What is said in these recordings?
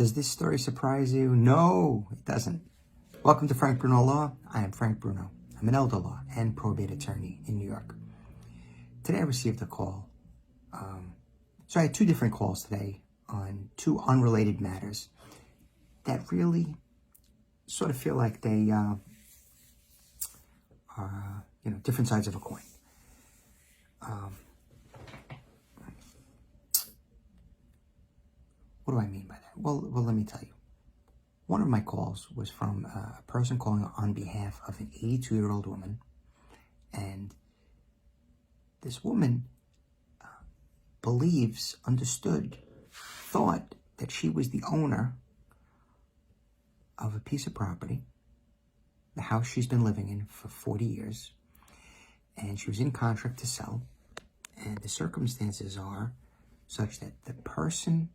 Does this story surprise you? No, it doesn't. Welcome to Frank Bruno Law. I am Frank Bruno. I'm an elder law and probate attorney in New York. Today I received a call. So I had two different calls today on two unrelated matters that really sort of feel like they are, different sides of a coin. What do I mean by that? Well, let me tell you. One of my calls was from a person calling on behalf of an 82-year-old woman. And this woman thought that she was the owner of a piece of property, the house she's been living in for 40 years. And she was in contract to sell. And the circumstances are such that the person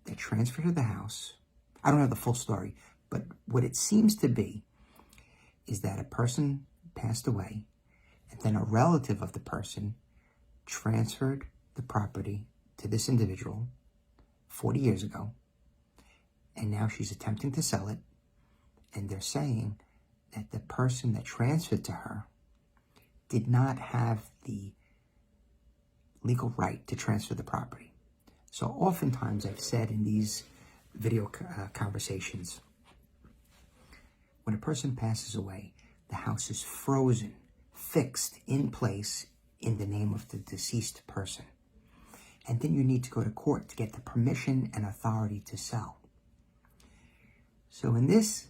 that transferred her the house, I don't know the full story, but what it seems to be is that a person passed away, and then a relative of the person transferred the property to this individual 40 years ago, and now she's attempting to sell it, and they're saying that the person that transferred to her did not have the legal right to transfer the property. So oftentimes I've said in these video conversations, when a person passes away, the house is frozen, fixed in place in the name of the deceased person. And then you need to go to court to get the permission and authority to sell. So in this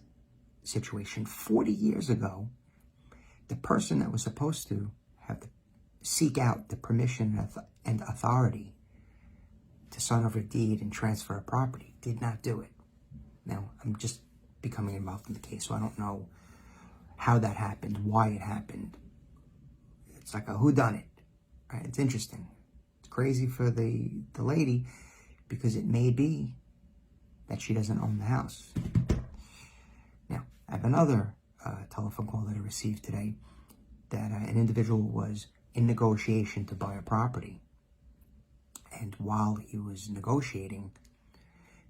situation, 40 years ago, the person that was supposed to have to seek out the permission and authority to sign over a deed and transfer a property did not do it. Now, I'm just becoming involved in the case, so I don't know how that happened, why it happened. It's like a whodunit, right? It's interesting. It's crazy for the lady because it may be that she doesn't own the house. Now, I have another telephone call that I received today that an individual was in negotiation to buy a property. And while he was negotiating,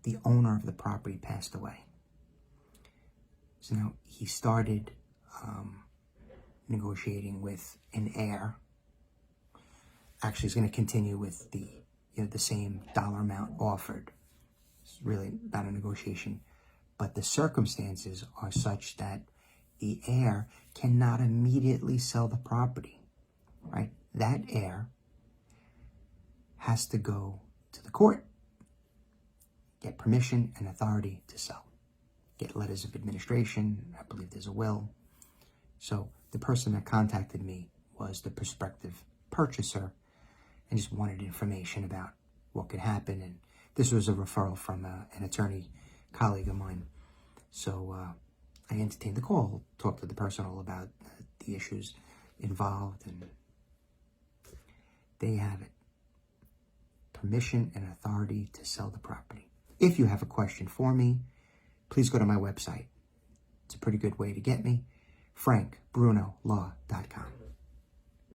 the owner of the property passed away. So now he started negotiating with an heir. Actually, he's going to continue with the same dollar amount offered. It's really not a negotiation. But the circumstances are such that the heir cannot immediately sell the property, right? That heir has to go to the court, get permission and authority to sell, get letters of administration. I believe there's a will. So the person that contacted me was the prospective purchaser and just wanted information about what could happen. And this was a referral from an attorney colleague of mine. So I entertained the call, talked to the person all about the issues involved, and there you have it. Permission and authority to sell the property. If you have a question for me, please go to my website. It's a pretty good way to get me, frankbrunolaw.com.